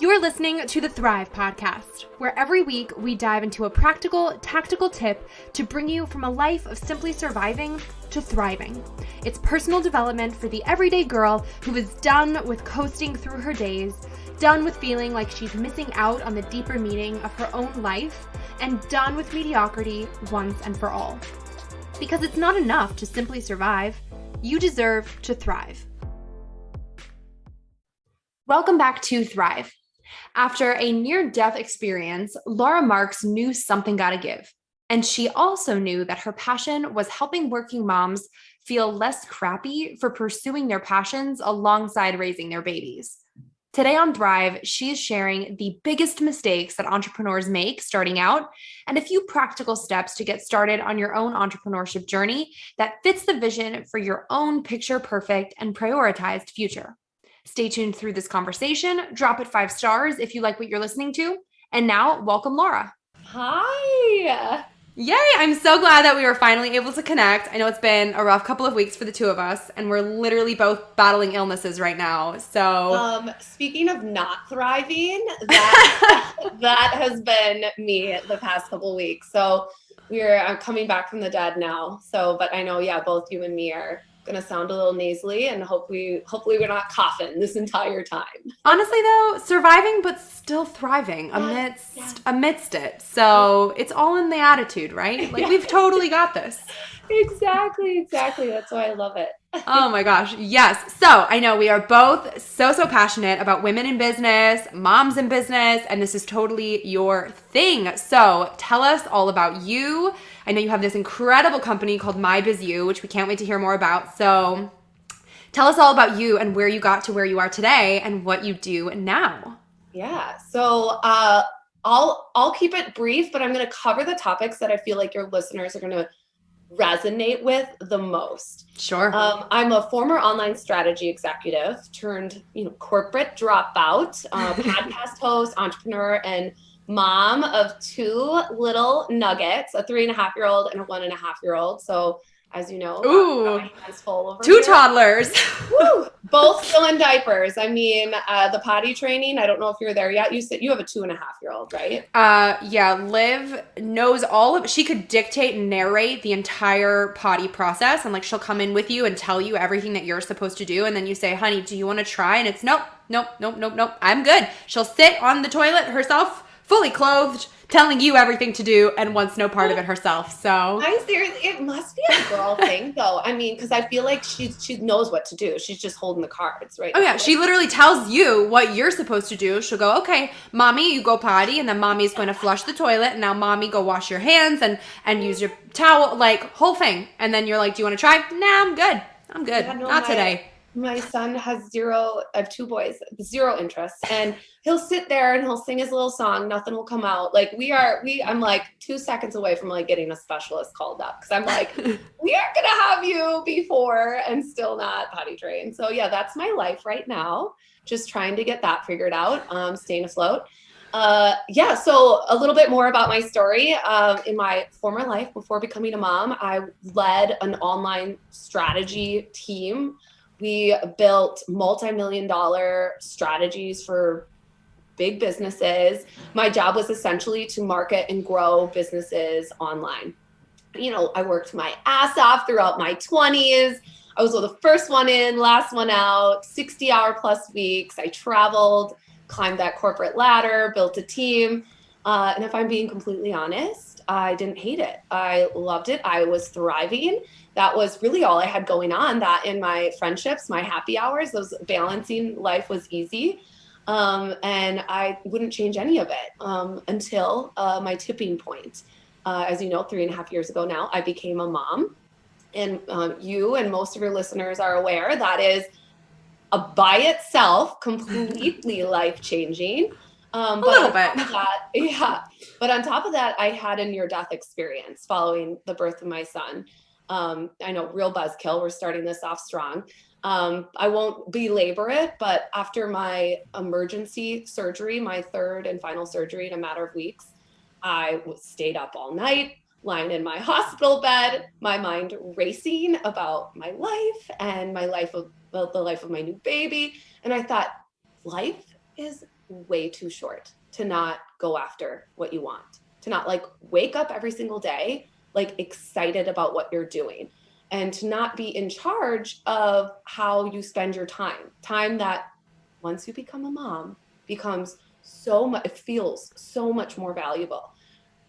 You're listening to the Thrive Podcast, where every week we dive into a practical, tactical tip to bring you from a life of simply surviving to thriving. It's personal development for the everyday girl who is done with coasting through her days, done with feeling like she's missing out on the deeper meaning of her own life, and done with mediocrity once and for all. Because it's not enough to simply survive. You deserve to thrive. Welcome back to Thrive. After a near-death experience, Laura Markz knew something gotta give. And she also knew that her passion was helping working moms feel less crappy for pursuing their passions alongside raising their babies. Today on Thrive, she's sharing the biggest mistakes that entrepreneurs make starting out and a few practical steps to get started on your own entrepreneurship journey that fits the vision for your own picture-perfect and prioritized future. Stay tuned through this conversation. Drop it 5 stars if you like what you're listening to. And now, welcome Laura. Hi. Yay, I'm so glad that we were finally able to connect. I know it's been a rough couple of weeks for the two of us, and we're literally both battling illnesses right now. So, speaking of not thriving, that has been me the past couple of weeks. So I'm coming back from the dead now. But I know, both you and me are gonna sound a little nasally, and hopefully we're not coughing this entire time. Honestly though, surviving but still thriving amidst it. So it's all in the attitude, right? Like we've totally got this. Exactly. That's why I love it. Oh my gosh. Yes. So I know we are both so passionate about women in business, moms in business, and this is totally your thing. So tell us all about you. I know you have this incredible company called My Biz You, which we can't wait to hear more about. So tell us all about you and where you got to where you are today and what you do now. Yeah. So I'll keep it brief, but I'm going to cover the topics that I feel like your listeners are going to resonate with the most. Sure. I'm a former online strategy executive turned, corporate dropout, podcast host, entrepreneur, and mom of 2 little nuggets, a 3.5-year-old and a 1.5-year-old. So as you know, ooh, my hands full over 2 here. Toddlers. Woo, both still in diapers. I mean, the potty training, I don't know if you're there yet. You said you have a 2.5-year-old, right? Yeah, Liv knows all of it. She could dictate and narrate the entire potty process, and she'll come in with you and tell you everything that you're supposed to do, and then you say, honey, do you want to try? And it's nope, I'm good. She'll sit on the toilet herself, fully clothed, telling you everything to do and wants no part of it herself. So I'm serious. It must be a girl thing though. I mean, because I feel like she knows what to do. She's just holding the cards, right? Oh yeah, she literally tells you what you're supposed to do. She'll go, okay, mommy, you go potty, and then mommy's going to flush the toilet, and now mommy go wash your hands and use your towel, whole thing. And then you're like, do you want to try? Nah, I'm good. Yeah, no, not today. My son has I have 2 boys, 0 interest. And he'll sit there and he'll sing his little song. Nothing will come out. I'm 2 seconds away from getting a specialist called up. Cause I'm we aren't going to have you before and still not potty trained. So yeah, that's my life right now. Just trying to get that figured out. Staying afloat. So a little bit more about my story. In my former life before becoming a mom, I led an online strategy team. We built multi-million-dollar strategies for big businesses. My job was essentially to market and grow businesses online. I worked my ass off throughout my 20s. I was the first one in, last one out, 60-hour-plus weeks. I traveled, climbed that corporate ladder, built a team. And if I'm being completely honest, I didn't hate it. I loved it. I was thriving. That was really all I had going on. That in my friendships, my happy hours, those balancing life was easy. And I wouldn't change any of it until my tipping point. As you know, 3.5 years ago now, I became a mom. And you and most of your listeners are aware that is by itself completely life-changing. A little bit. But on top of that, I had a near-death experience following the birth of my son. I know, real buzzkill. We're starting this off strong. I won't belabor it, but after my emergency surgery, my 3rd and final surgery in a matter of weeks, I stayed up all night, lying in my hospital bed, my mind racing about my life and the life of my new baby. And I thought, life is way too short to not go after what you want, to not like wake up every single day, like excited about what you're doing, and to not be in charge of how you spend your time that once you become a mom becomes so much, it feels so much more valuable.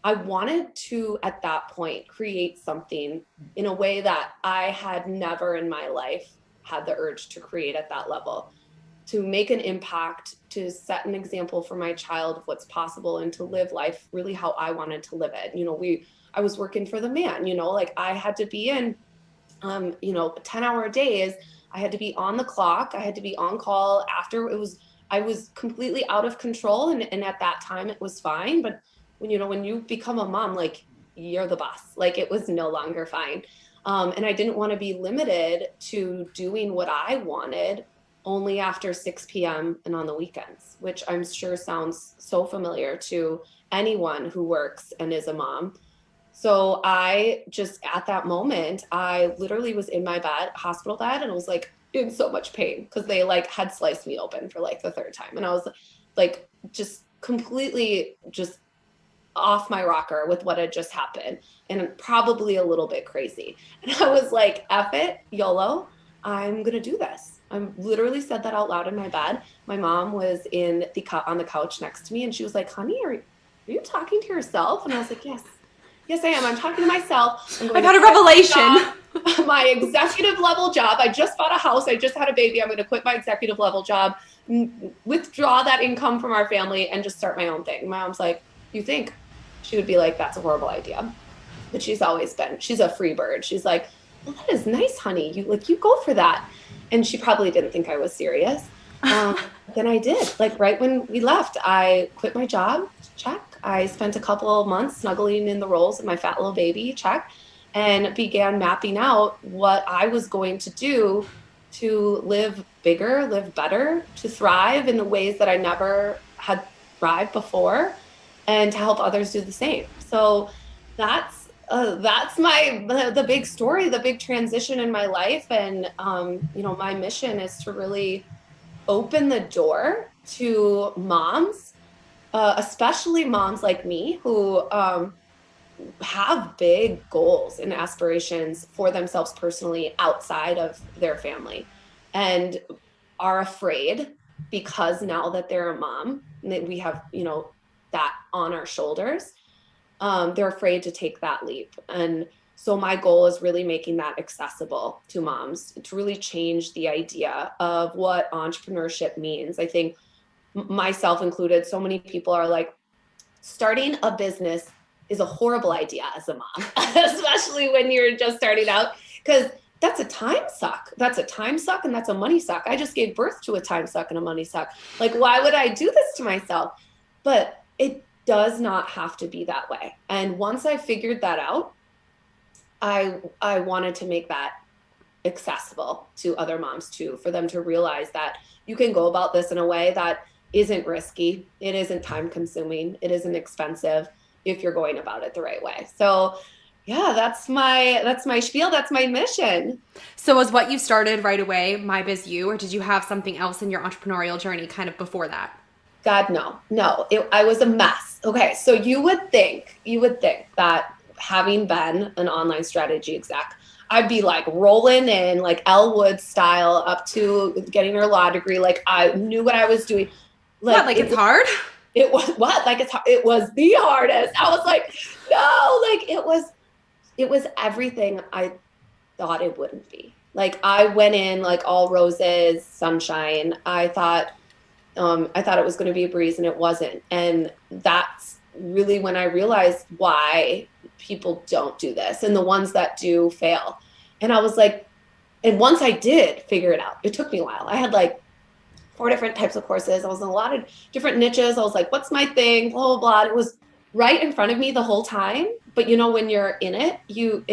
I wanted to, at that point, create something in a way that I had never in my life had the urge to create at that level, to make an impact, to set an example for my child of what's possible, and to live life really how I wanted to live it. I was working for the man, like I had to be in, 10-hour days. I had to be on the clock. I had to be on call after I was completely out of control. And at that time it was fine. But when you become a mom, like you're the boss, like it was no longer fine. And I didn't want to be limited to doing what I wanted only after 6 p.m. and on the weekends, which I'm sure sounds so familiar to anyone who works and is a mom. So I just, at that moment, I literally was in my bed, hospital bed, and I was like in so much pain because they like had sliced me open for like the third time. And I was like, just completely just off my rocker with what had just happened, and probably a little bit crazy. And I was like, F it, YOLO, I'm going to do this. I literally said that out loud in my bed. My mom was on the couch next to me, and she was like, honey, are you talking to yourself? And I was like, yes, I am. I'm talking to myself. I've had a revelation. My executive level job. I just bought a house. I just had a baby. I'm going to quit my executive level job, withdraw that income from our family, and just start my own thing. My mom's like, you think? She would be like, that's a horrible idea. But she's a free bird. She's like, well, that is nice, honey. You go for that. And she probably didn't think I was serious. Then I did. Like right when we left, I quit my job. Check. I spent a couple of months snuggling in the rolls of my fat little baby. Check. And began mapping out what I was going to do to live bigger, live better, to thrive in the ways that I never had thrived before, and to help others do the same. So that's the big story, the big transition in my life. And, my mission is to really open the door to moms, especially moms like me who have big goals and aspirations for themselves personally outside of their family, and are afraid because now that they're a mom, that we have, that on our shoulders, they're afraid to take that leap. And so my goal is really making that accessible to moms, to really change the idea of what entrepreneurship means. I think myself included, so many people are like, starting a business is a horrible idea as a mom, especially when you're just starting out, because that's a time suck. That's a time suck, and that's a money suck. I just gave birth to a time suck and a money suck. Like, why would I do this to myself? But it does not have to be that way. And once I figured that out, I wanted to make that accessible to other moms too, for them to realize that you can go about this in a way that isn't risky, it isn't time consuming, it isn't expensive if you're going about it the right way. So yeah, that's my spiel. That's my mission. So was what you started right away, My Biz You, or did you have something else in your entrepreneurial journey kind of before that? God, no, I was a mess. Okay. So you would think that having been an online strategy exec, I'd be like rolling in like Elle Woods style up to getting her law degree. Like I knew what I was doing. It's hard? It was what? Like it was the hardest. I was like, no, like it was everything I thought it wouldn't be. Like I went in like all roses, sunshine. I thought it was going to be a breeze, and it wasn't. And that's really when I realized why people don't do this, and the ones that do fail. And I was like, and once I did figure it out, it took me a while. I had like 4 different types of courses. I was in a lot of different niches. I was like, what's my thing? Blah, blah, blah. It was right in front of me the whole time. But when you're in it, you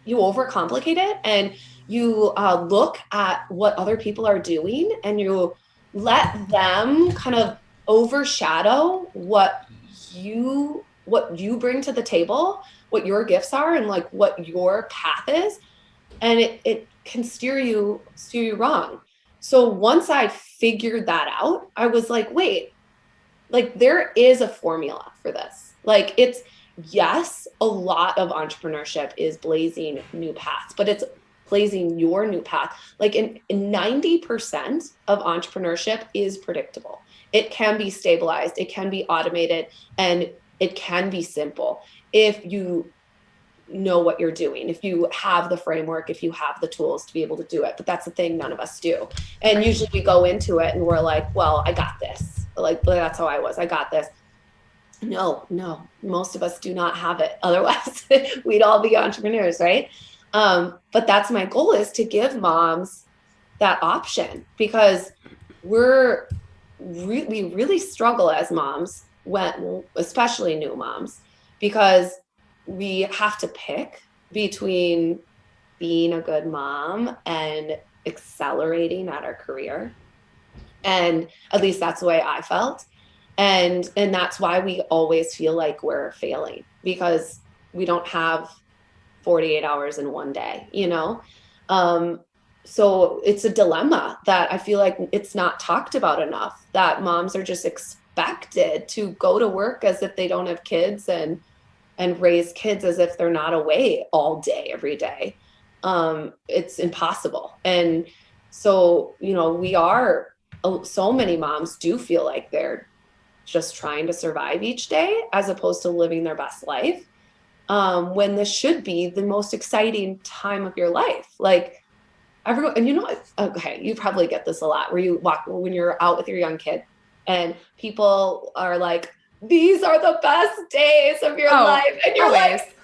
overcomplicate it, and you look at what other people are doing, and you let them kind of overshadow what you bring to the table, what your gifts are, and like what your path is. And it can steer you wrong. So once I figured that out, I was like, wait, like there is a formula for this. Like yes, a lot of entrepreneurship is blazing new paths, but it's blazing your new path. Like in 90% of entrepreneurship is predictable. It can be stabilized, it can be automated, and it can be simple if you know what you're doing, if you have the framework, if you have the tools to be able to do it. But that's the thing, none of us do. And usually we go into it and we're like, well, I got this. Like, that's how I was. I got this. No, most of us do not have it. Otherwise, we'd all be entrepreneurs, right? But that's my goal, is to give moms that option, because we really struggle as moms, especially new moms, because we have to pick between being a good mom and accelerating at our career. And at least that's the way I felt. And that's why we always feel like we're failing, because we don't have 48 hours in one day, you know? So it's a dilemma that I feel like it's not talked about enough, that moms are just expected to go to work as if they don't have kids and raise kids as if they're not away all day, every day. It's impossible. And so, you know, so many moms do feel like they're just trying to survive each day as opposed to living their best life, when this should be the most exciting time of your life. Like everyone, and you know what? Okay, you probably get this a lot, where when you're out with your young kid and people are like, these are the best days of your life. And you're always like,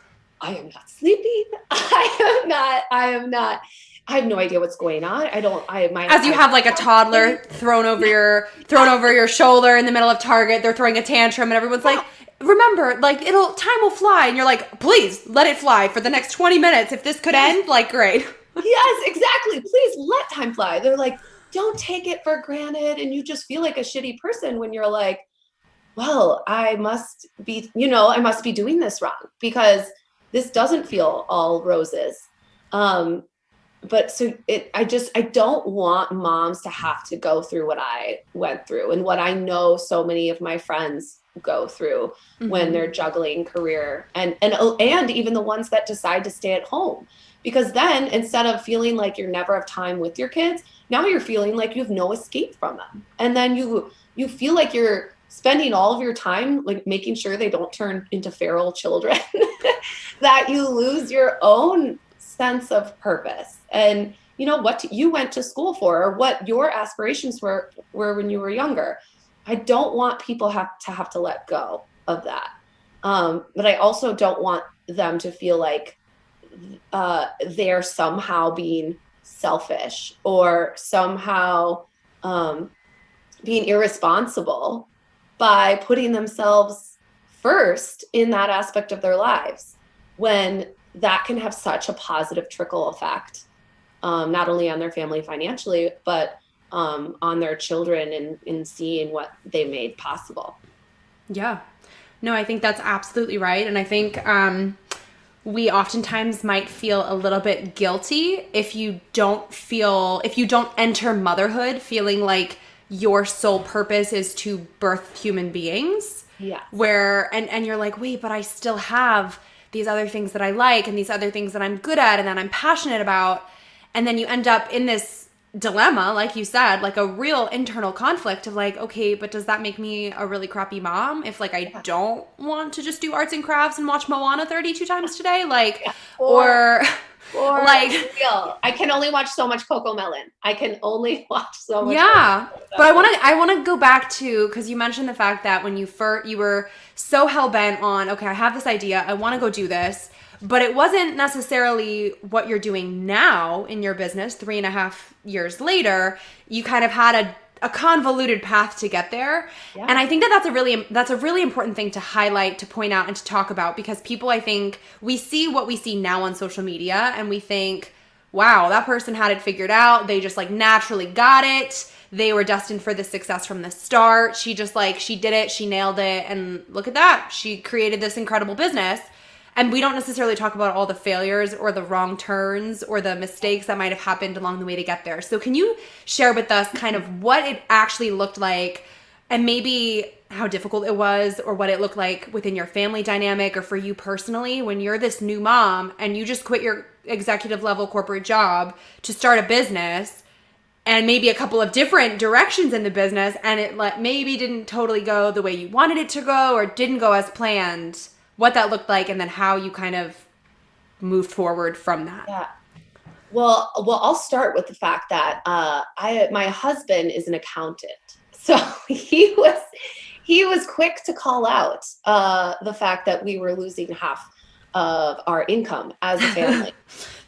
I am not sleeping. I am not. I have no idea what's going on. You have like a toddler thrown over your shoulder in the middle of Target. They're throwing a tantrum and everyone's like, remember, like time will fly. And you're like, please let it fly for the next 20 minutes. If this could end, like, great. Yes, exactly. Please let time fly. They're like, don't take it for granted. And you just feel like a shitty person when you're like, well, I must be doing this wrong, because this doesn't feel all roses. But so I don't want moms to have to go through what I went through and what I know so many of my friends go through when they're juggling career and even the ones that decide to stay at home, because then instead of feeling like you never have time with your kids, now you're feeling like you have no escape from them. And then you feel like you're spending all of your time like making sure they don't turn into feral children, that you lose your own sense of purpose and what you went to school for, or what your aspirations were when you were younger. I don't want people to have to let go of that. But I also don't want them to feel like they're somehow being selfish or somehow being irresponsible by putting themselves first in that aspect of their lives, when that can have such a positive trickle effect, not only on their family financially, but on their children and in seeing what they made possible. Yeah. No, I think that's absolutely right. And I think we oftentimes might feel a little bit guilty if you don't enter motherhood feeling like your sole purpose is to birth human beings. Yeah. And you're like, wait, but I still have these other things that I like and these other things that I'm good at and that I'm passionate about. And then you end up in this dilemma, like you said, like a real internal conflict of like, okay, but does that make me a really crappy mom if like I don't want to just do arts and crafts and watch Moana 32 times today? Like, or like, real. I can only watch so much Coco Melon. I can only watch so much. Yeah. But I want to go back to, because you mentioned the fact that when you were so hell bent on, okay, I have this idea, I want to go do this, but it wasn't necessarily what you're doing now in your business 3.5 years later. You kind of had a convoluted path to get there. Yeah. And I think that's a really important thing to highlight, to point out, and to talk about, because people, I think, we see what we see now on social media and we think, wow, that person had it figured out. They just like naturally got it. They were destined for this success from the start. She did it, she nailed it. And look at that. She created this incredible business. And we don't necessarily talk about all the failures or the wrong turns or the mistakes that might have happened along the way to get there. So can you share with us kind of what it actually looked like and maybe how difficult it was or what it looked like within your family dynamic or for you personally when you're this new mom and you just quit your executive level corporate job to start a business and maybe a couple of different directions in the business, and it maybe didn't totally go the way you wanted it to go or didn't go as planned, what that looked like, and then how you kind of moved forward from that. Yeah. Well, I'll start with the fact that my husband is an accountant, so he was quick to call out the fact that we were losing half of our income as a family.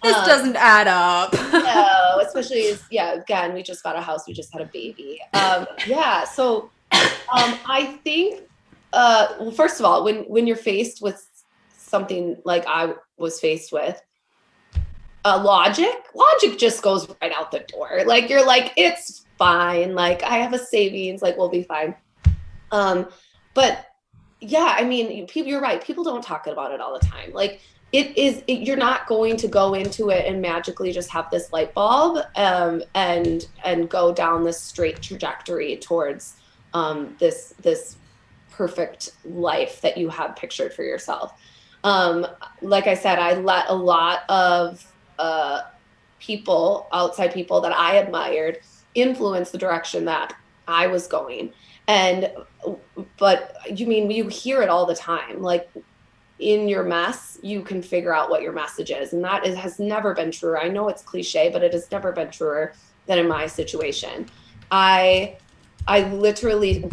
This doesn't add up. No, especially again, we just got a house, we just had a baby. So I think well, first of all, when you're faced with something like I was faced with, logic just goes right out the door. Like, you're like, it's fine. Like, I have a savings, like, we'll be fine. But yeah, I mean, you're right. People don't talk about it all the time. Like, you're not going to go into it and magically just have this light bulb, and go down this straight trajectory towards, this perfect life that you have pictured for yourself. Like I said, I let a lot of outside people that I admired influence the direction that I was going. But you hear it all the time. Like, in your mess, you can figure out what your message is. And that has never been truer. I know it's cliche, but it has never been truer than in my situation. I literally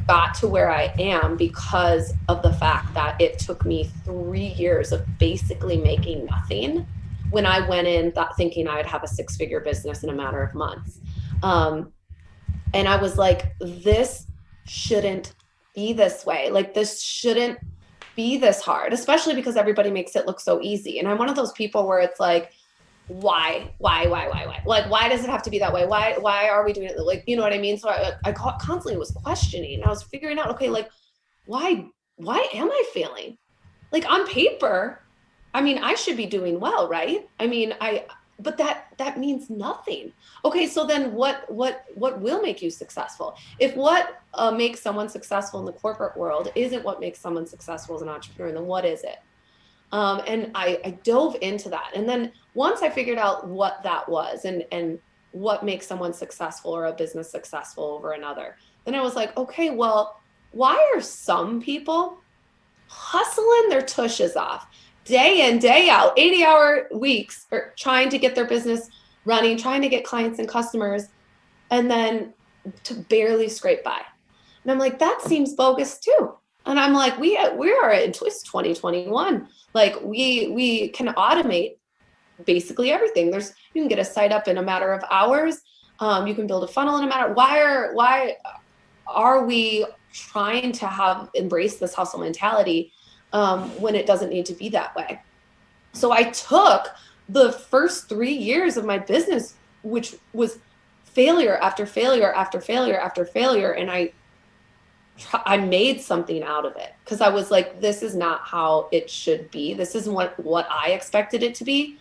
got to where I am because of the fact that it took me 3 years of basically making nothing when I went in thinking I'd have a 6-figure business in a matter of months. And I was like, this shouldn't be this way. Like, this shouldn't be this hard, especially because everybody makes it look so easy. And I'm one of those people where it's like, why? Like, why does it have to be that way? Why are we doing it? Like, you know what I mean? So I constantly was questioning. I was figuring out, okay, like, why am I failing? Like, on paper, I mean, I should be doing well, right? I mean, but that means nothing. Okay, so then what will make you successful? If what makes someone successful in the corporate world isn't what makes someone successful as an entrepreneur, then what is it? And I dove into that. And then once I figured out what that was and what makes someone successful or a business successful over another, then I was like, okay, well, why are some people hustling their tushes off day in, day out, 80-hour weeks, or trying to get their business running, trying to get clients and customers, and then to barely scrape by? And I'm like, that seems bogus too. And I'm like, we are in 2021. Like, we can automate basically everything. You can get a site up in a matter of hours. You can build a funnel in a matter. Why are we trying to embrace this hustle mentality when it doesn't need to be that way? So I took the first 3 years of my business, which was failure after failure after failure after failure, and I made something out of it, because I was like, this is not how it should be. This isn't what I expected it to be.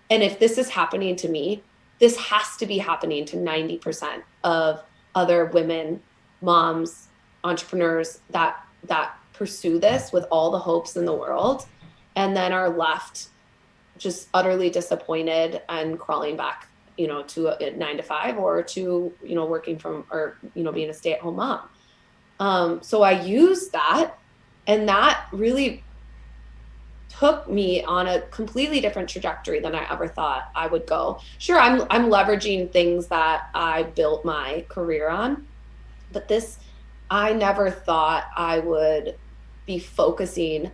And if this is happening to me, this has to be happening to 90% of other women, moms, entrepreneurs that pursue this with all the hopes in the world, and then are left just utterly disappointed and crawling back, to a 9-to-5 or to, working from, or, being a stay-at-home mom. So I used that, and that really took me on a completely different trajectory than I ever thought I would go. Sure, I'm leveraging things that I built my career on, but I never thought I would be focusing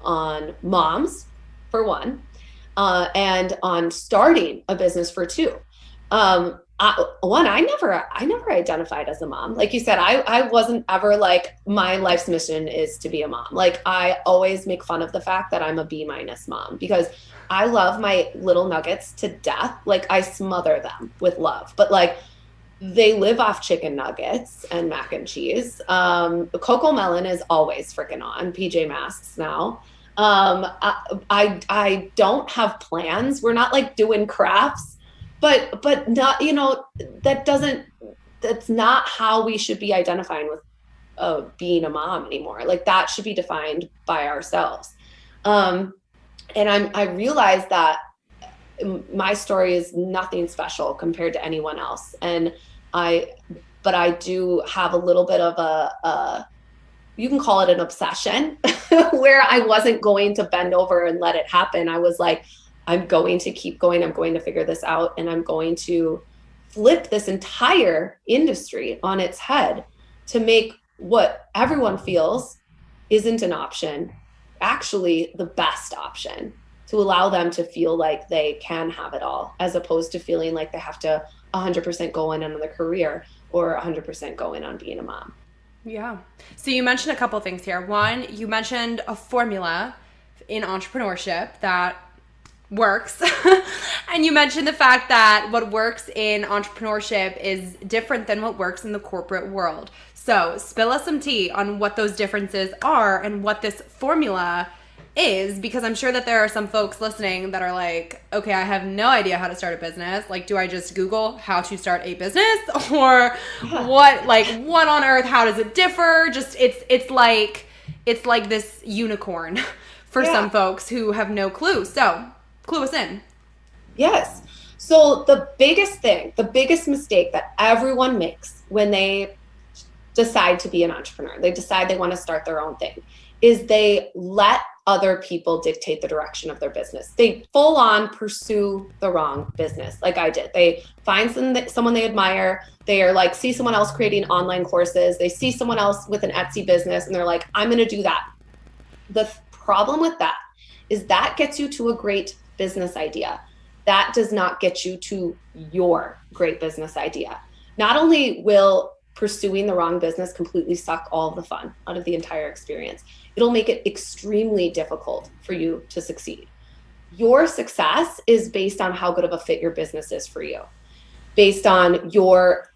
on moms, for one, and on starting a business, for two. I never identified as a mom. Like you said, I wasn't ever like, my life's mission is to be a mom. Like, I always make fun of the fact that I'm a B- mom, because I love my little nuggets to death. Like, I smother them with love, but like, they live off chicken nuggets and mac and cheese. Coco Melon is always freaking on PJ Masks now. I don't have plans. We're not like doing crafts, but not, that that's not how we should be identifying with being a mom anymore. Like that should be defined by ourselves. And I realized that my story is nothing special compared to anyone else. But I do have a little bit of you can call it an obsession where I wasn't going to bend over and let it happen. I was like, I'm going to keep going. I'm going to figure this out. And I'm going to flip this entire industry on its head to make what everyone feels isn't an option actually the best option, to allow them to feel like they can have it all, as opposed to feeling like they have to 100% go in on their career or 100% go in on being a mom. Yeah. So you mentioned a couple things here. One, you mentioned a formula in entrepreneurship that works. And you mentioned the fact that what works in entrepreneurship is different than what works in the corporate world. So spill us some tea on what those differences are and what this formula is, because I'm sure that there are some folks listening that are like, okay, I have no idea how to start a business. Like, do I just Google how to start a business, or what on earth, how does it differ? Just it's like this unicorn for some folks who have no clue. So clue us in. Yes. So the biggest mistake that everyone makes when they decide to be an entrepreneur, they decide they want to start their own thing, is they let other people dictate the direction of their business. They full on pursue the wrong business, like I did. They find someone they admire. They are like, see someone else creating online courses. They see someone else with an Etsy business, and they're like, I'm going to do that. The problem with that is that gets you to a great business idea. That does not get you to your great business idea. Not only will pursuing the wrong business completely suck all of the fun out of the entire experience, it'll make it extremely difficult for you to succeed. Your success is based on how good of a fit your business is for you, based on your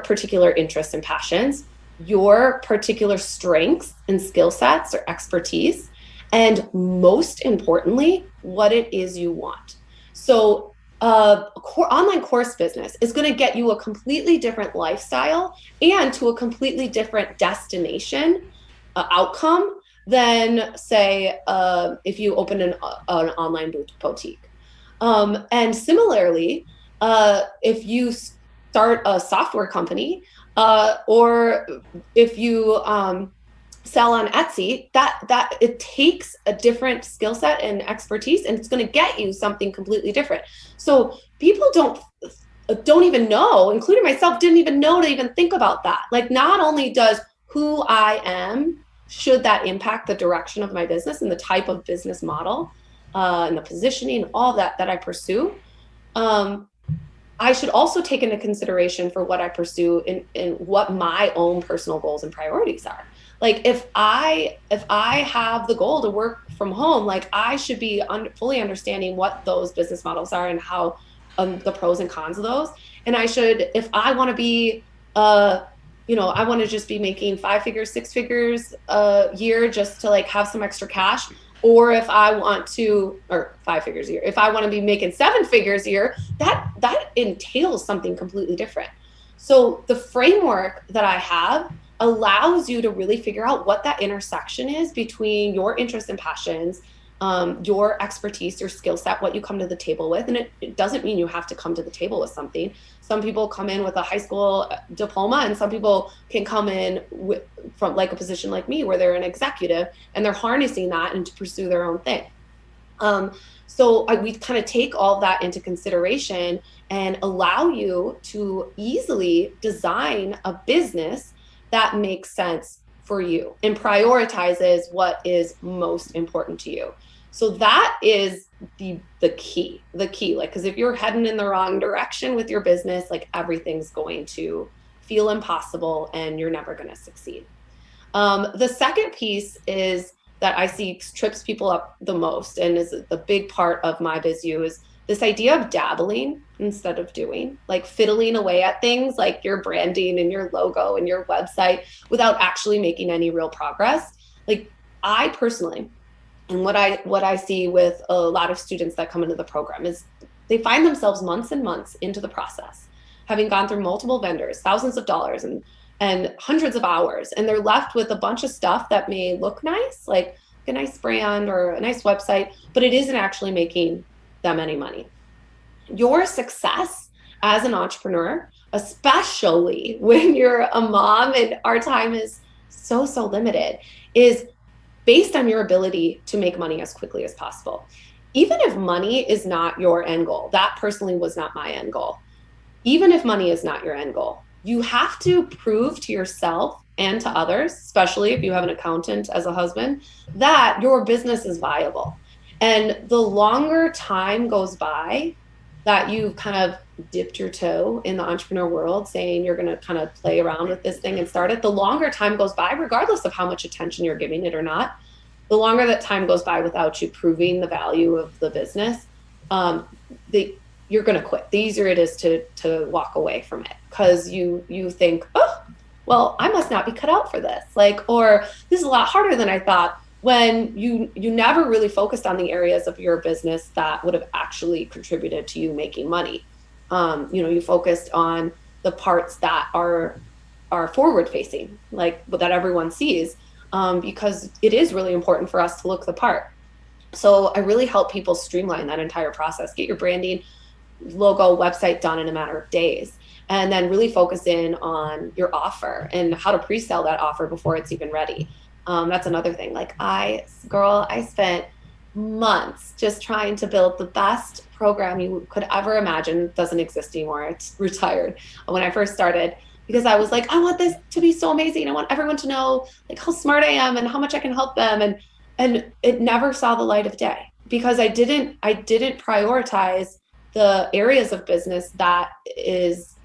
particular interests and passions, your particular strengths and skill sets or expertise, and most importantly, what it is you want. So online course business is going to get you a completely different lifestyle and to a completely different destination outcome than, say, if you open an online boutique. And similarly, if you start a software company, or if you sell on Etsy, that it takes a different skill set and expertise, and it's going to get you something completely different. So people don't even know, including myself, didn't even know to even think about that. Like, not only does who I am, should that impact the direction of my business and the type of business model, and the positioning, all that I pursue, I should also take into consideration for what I pursue in what my own personal goals and priorities are. Like, if I have the goal to work from home, like, I should be fully understanding what those business models are and how the pros and cons of those. And I should, if I want to be, I want to just be making 5 figures, 6 figures a year just to like have some extra cash, or if I want to, or 5 figures a year, if I want to be making 7 figures a year, that entails something completely different. So the framework that I have allows you to really figure out what that intersection is between your interests and passions, your expertise, your skill set, what you come to the table with. And it doesn't mean you have to come to the table with something. Some people come in with a high school diploma, and some people can come in from like a position like me where they're an executive and they're harnessing that and to pursue their own thing. We kind of take all that into consideration and allow you to easily design a business that makes sense for you and prioritizes what is most important to you. So that is the key, like, because if you're heading in the wrong direction with your business, like, everything's going to feel impossible and you're never going to succeed. The second piece is that I see trips people up the most, and is the big part of my BizU, is this idea of dabbling instead of doing, like fiddling away at things like your branding and your logo and your website without actually making any real progress. Like, I personally, and what I see with a lot of students that come into the program, is they find themselves months and months into the process. having gone through multiple vendors, thousands of dollars and hundreds of hours, and they're left with a bunch of stuff that may look nice, like a nice brand or a nice website, but it isn't actually making them any money. Your success as an entrepreneur, especially when you're a mom and our time is so limited, is based on your ability to make money as quickly as possible. Even if money is not your end goal, that personally was not my end goal. Even if money is not your end goal, you have to prove to yourself and to others, especially if you have an accountant as a husband, that your business is viable. And the longer time goes by that you've kind of dipped your toe in the entrepreneur world, saying you're going to kind of play around with this thing and start it, the longer time goes by, regardless of how much attention you're giving it or not, the longer that time goes by without you proving the value of the business, you're going to quit. The easier it is to walk away from it, because you think, oh, well, I must not be cut out for this. Like, or this is a lot harder than I thought, when you never really focused on the areas of your business that would have actually contributed to you making money. You focused on the parts that are forward facing, like that everyone sees, because it is really important for us to look the part. So I really help people streamline that entire process, get your branding, logo, website done in a matter of days, and then really focus in on your offer and how to pre-sell that offer before it's even ready. That's another thing. Like I spent months just trying to build the best program you could ever imagine. It doesn't exist anymore. It's retired. When I first started, because I was like, I want this to be so amazing. I want everyone to know like how smart I am and how much I can help them. And it never saw the light of day, because I didn't prioritize the areas of business that is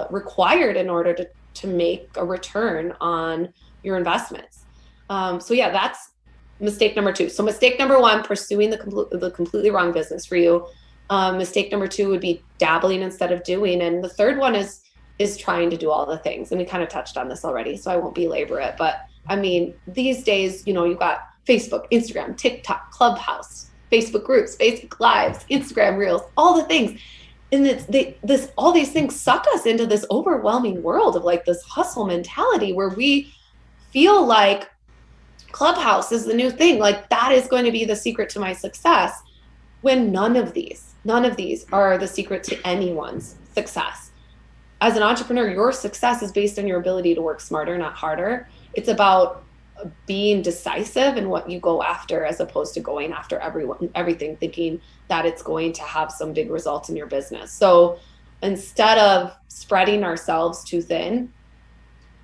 required in order to make a return on your investments. So yeah, that's mistake number 2. So mistake number 1, pursuing the completely wrong business for you. Mistake number 2 would be dabbling instead of doing. And the third one is trying to do all the things. And we kind of touched on this already, so I won't belabor it. But I mean, these days, you've got Facebook, Instagram, TikTok, Clubhouse, Facebook groups, Facebook Lives, Instagram Reels, all the things. And all these things suck us into this overwhelming world of like this hustle mentality, where we feel like Clubhouse is the new thing. Like that is going to be the secret to my success, when none of these are the secret to anyone's success. As an entrepreneur, your success is based on your ability to work smarter, not harder. It's about being decisive in what you go after, as opposed to going after everything, thinking that it's going to have some big results in your business. So instead of spreading ourselves too thin,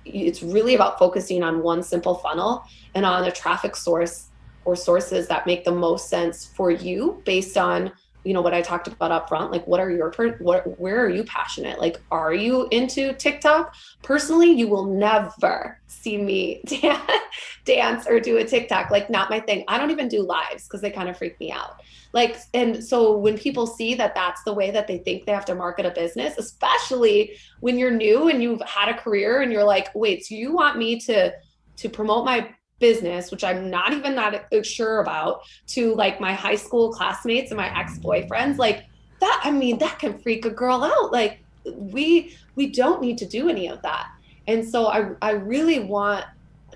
it's really about focusing on one simple funnel and on a traffic source or sources that make the most sense for you, based on what I talked about up front. Like, where are you passionate? Like, are you into TikTok? Personally, you will never see me dance or do a TikTok. Like, not my thing. I don't even do lives because they kind of freak me out. Like, and so when people see that that's the way that they think they have to market a business, especially when you're new and you've had a career and you're like, wait, so you want me to promote my business, which I'm not even that sure about, to like my high school classmates and my ex-boyfriends, like that, I mean, that can freak a girl out. Like we don't need to do any of that. And so I really want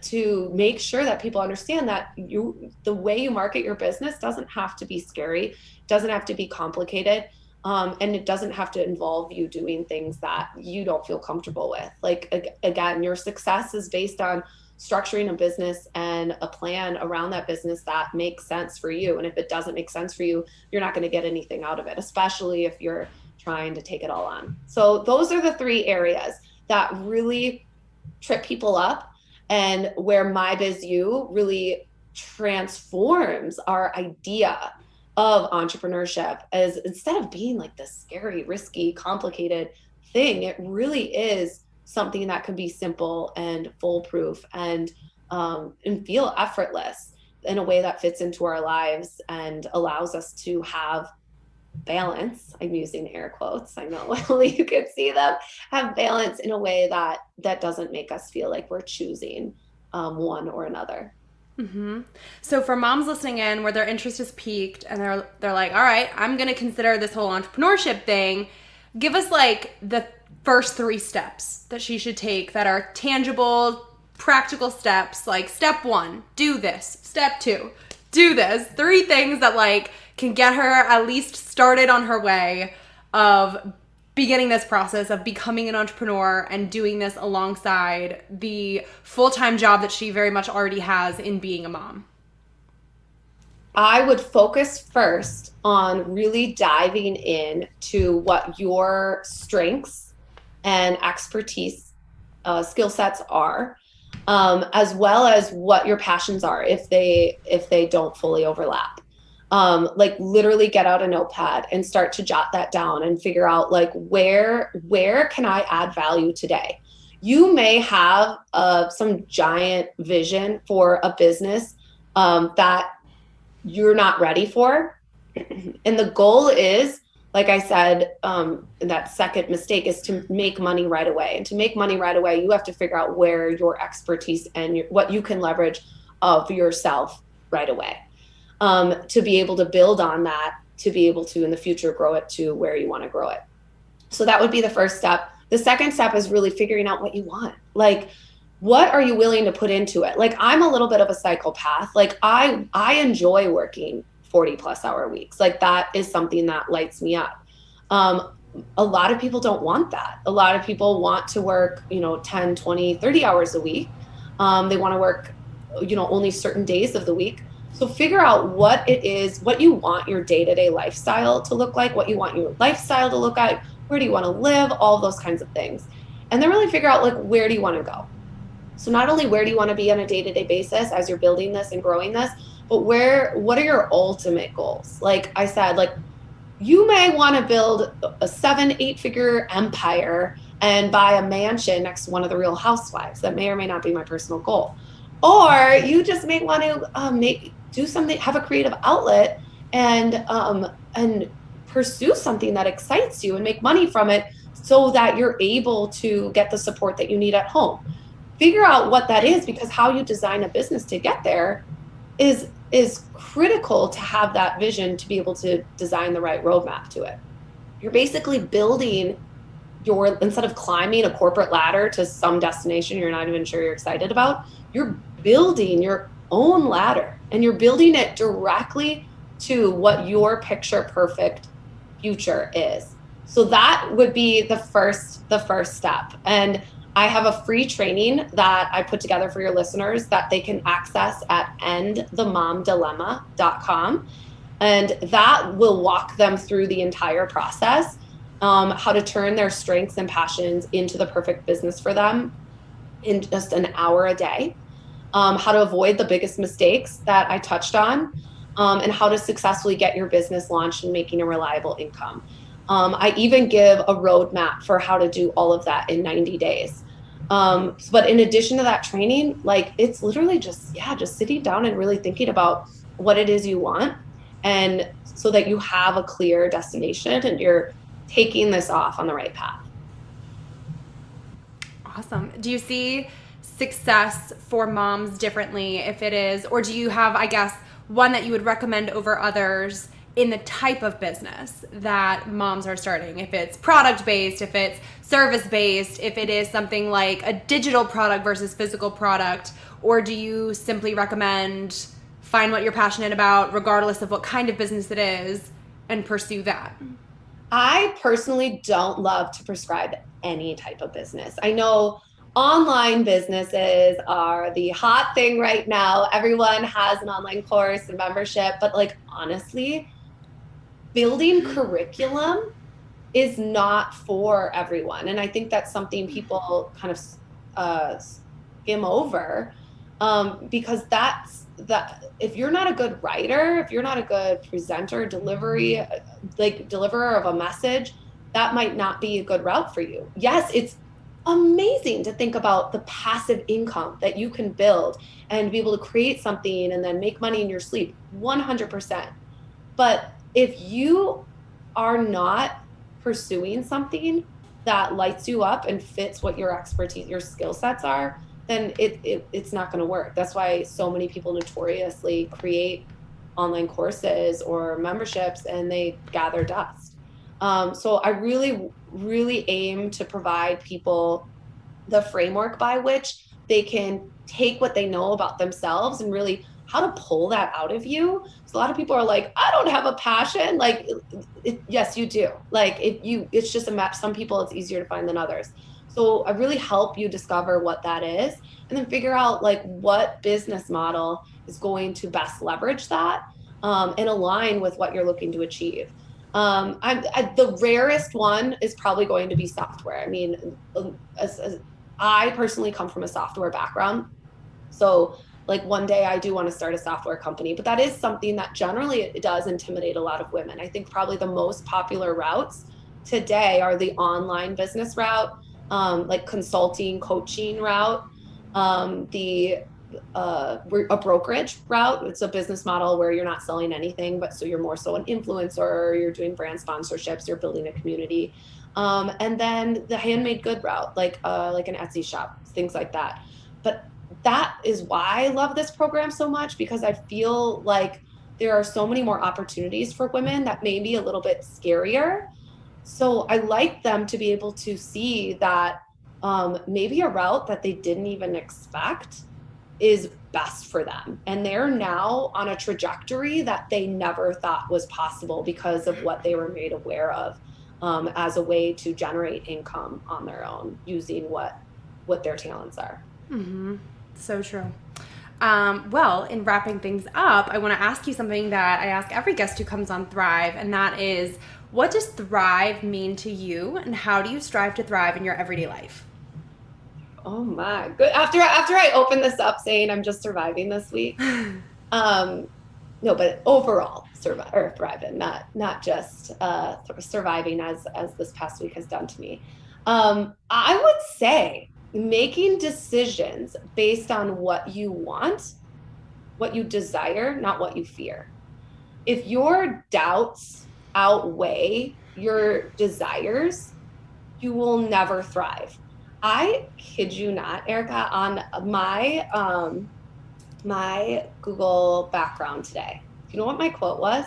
to make sure that people understand that the way you market your business doesn't have to be scary, doesn't have to be complicated, and it doesn't have to involve you doing things that you don't feel comfortable with. Like, again, your success is based on structuring a business and a plan around that business that makes sense for you. And if it doesn't make sense for you, you're not going to get anything out of it, especially if you're trying to take it all on. So those are the 3 areas that really trip people up, and where My Biz You really transforms our idea of entrepreneurship, as instead of being like this scary, risky, complicated thing, it really is something that can be simple and foolproof and feel effortless in a way that fits into our lives and allows us to have balance. I'm using air quotes. I know only you can see them. Have balance in a way that doesn't make us feel like we're choosing one or another. Mm-hmm. So for moms listening in, where their interest is piqued and they're like, all right, I'm going to consider this whole entrepreneurship thing, give us like the first 3 steps that she should take that are tangible, practical steps. Like step 1, do this. Step 2, do this. 3 things that like can get her at least started on her way of beginning this process of becoming an entrepreneur and doing this alongside the full-time job that she very much already has in being a mom. I would focus first on really diving in to what your strengths and expertise, skill sets are, as well as what your passions are if they don't fully overlap. Like literally get out a notepad and start to jot that down and figure out like where can I add value today? You may have some giant vision for a business that you're not ready for. And the goal is, like I said, that second mistake is to make money right away. And to make money right away, you have to figure out where your expertise and what you can leverage of yourself right away, to be able to build on that, to be able to in the future grow it to where you want to grow it. So that would be the first step. The second step is really figuring out what you want. Like, what are you willing to put into it? Like, I'm a little bit of a psychopath. Like I enjoy working 40+ hour weeks. Like that is something that lights me up. A lot of people don't want that. A lot of people want to work, 10, 20, 30 hours a week. They want to work, only certain days of the week. So figure out what it is, what you want your day-to-day lifestyle to look like, what you want your lifestyle to look like, where do you want to live, all those kinds of things. And then really figure out like, where do you want to go? So not only where do you want to be on a day-to-day basis as you're building this and growing this, but what are your ultimate goals? Like I said, like you may want to build a 7-8 figure empire and buy a mansion next to one of the Real Housewives. That may or may not be my personal goal. Or you just may want to do something, have a creative outlet and pursue something that excites you and make money from it so that you're able to get the support that you need at home. Figure out what that is, because how you design a business to get there is critical to have that vision to be able to design the right roadmap to it. You're basically building instead of climbing a corporate ladder to some destination you're not even sure you're excited about, you're building your own ladder and you're building it directly to what your picture perfect future is. So that would be the first step. And I have a free training that I put together for your listeners that they can access at endthemomdilemma.com. And that will walk them through the entire process, how to turn their strengths and passions into the perfect business for them in just an hour a day, how to avoid the biggest mistakes that I touched on, and how to successfully get your business launched and making a reliable income. I even give a roadmap for how to do all of that in 90 days. But in addition to that training, like it's literally just sitting down and really thinking about what it is you want, and so that you have a clear destination and you're taking this off on the right path. Awesome. Do you see success for moms differently if it is, or do you have, I guess, one that you would recommend over others in the type of business that moms are starting? If it's product-based, if it's service-based, if it is something like a digital product versus physical product, or do you simply recommend find what you're passionate about regardless of what kind of business it is and pursue that? I personally don't love to prescribe any type of business. I know online businesses are the hot thing right now. Everyone has an online course and membership, but like honestly, building curriculum is not for everyone. And I think that's something people kind of skim over, because if you're not a good writer, if you're not a good presenter, deliverer of a message, that might not be a good route for you. Yes, it's amazing to think about the passive income that you can build and be able to create something and then make money in your sleep, 100%. But if you are not pursuing something that lights you up and fits what your expertise, your skill sets are, then it's not going to work. That's why so many people notoriously create online courses or memberships and they gather dust. So I really, really aim to provide people the framework by which they can take what they know about themselves and really how to pull that out of you. So a lot of people are like, I don't have a passion. Like, yes, you do. Like, it's just a match. Some people it's easier to find than others. So I really help you discover what that is and then figure out like what business model is going to best leverage that and align with what you're looking to achieve. The rarest one is probably going to be software. I mean, as I personally come from a software background. So like one day I do want to start a software company, but that is something that generally it does intimidate a lot of women. I think probably the most popular routes today are the online business route, like consulting, coaching route, the a brokerage route. It's a business model where you're not selling anything, but so you're more so an influencer, you're doing brand sponsorships, you're building a community. And then the handmade good route, like an Etsy shop, things like that. But that is why I love this program so much, because I feel like there are so many more opportunities for women that may be a little bit scarier. So I like them to be able to see that maybe a route that they didn't even expect is best for them. And they're now on a trajectory that they never thought was possible because of what they were made aware of as a way to generate income on their own using what their talents are. Mm-hmm. So true. Well, in wrapping things up, I want to ask you something that I ask every guest who comes on Thrive, and that is, what does thrive mean to you, and how do you strive to thrive in your everyday life? Oh my good. After I open this up saying I'm just surviving this week, no, but overall thriving, not just surviving as this past week has done to me. I would say making decisions based on what you want, what you desire, not what you fear. If your doubts outweigh your desires, you will never thrive. I kid you not, Erica, on my Google background today. You know what my quote was?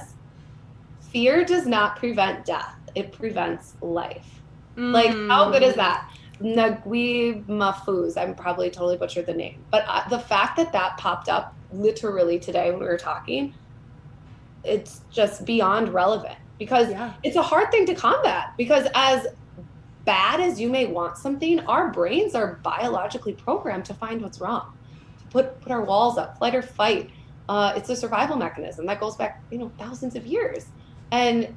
Fear does not prevent death. It prevents life. Like, how good is that? Nagui Mafuz. I'm probably totally butchered the name. But the fact that popped up literally today when we were talking, it's just beyond relevant, because it's a hard thing to combat, because as bad as you may want something, our brains are biologically programmed to find what's wrong, to put our walls up, flight or fight. It's a survival mechanism that goes back, thousands of years. And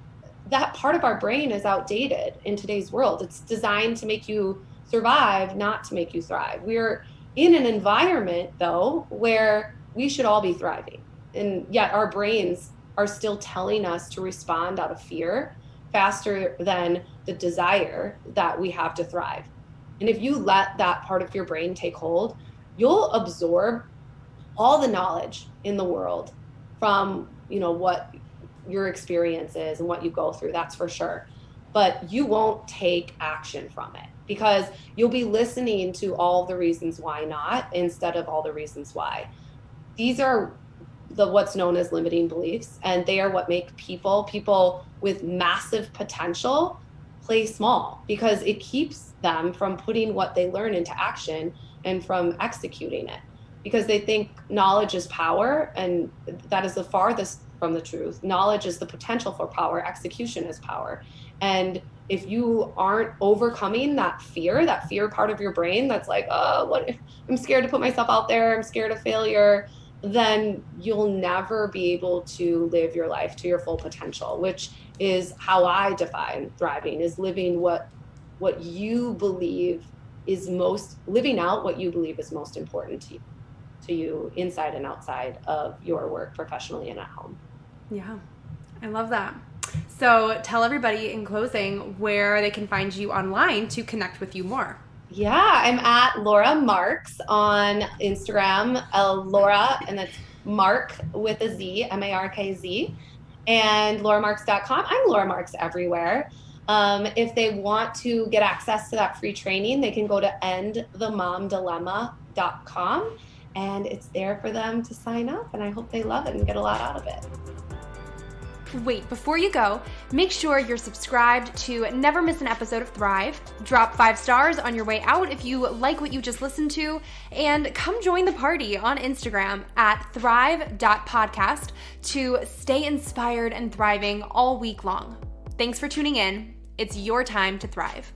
that part of our brain is outdated in today's world. It's designed to make you survive, not to make you thrive. We're in an environment, though, where we should all be thriving. And yet our brains are still telling us to respond out of fear faster than the desire that we have to thrive. And if you let that part of your brain take hold, you'll absorb all the knowledge in the world from, what your experience is and what you go through, that's for sure. But you won't take action from it, because you'll be listening to all the reasons why not instead of all the reasons why. These are what's known as limiting beliefs, and they are what make people with massive potential play small, because it keeps them from putting what they learn into action and from executing it, because they think knowledge is power, and that is the farthest from the truth. Knowledge is the potential for power. Execution is power. And if you aren't overcoming that fear part of your brain that's like, oh, what if I'm scared to put myself out there, I'm scared of failure, then you'll never be able to live your life to your full potential, which is how I define thriving, is living what you believe is living out what you believe is most important to you inside and outside of your work, professionally and at home. Yeah, I love that. So tell everybody in closing where they can find you online to connect with you more. Yeah, I'm at Laura Markz on Instagram, Laura, and that's Mark with a Z, Markz, and lauramarkz.com. I'm Laura Markz everywhere. If they want to get access to that free training, they can go to endthemomdilemma.com, and it's there for them to sign up, and I hope they love it and get a lot out of it. Wait, before you go, make sure you're subscribed to never miss an episode of Thrive. Drop 5 stars on your way out if you like what you just listened to, and come join the party on Instagram at thrive.podcast to stay inspired and thriving all week long. Thanks for tuning in. It's your time to thrive.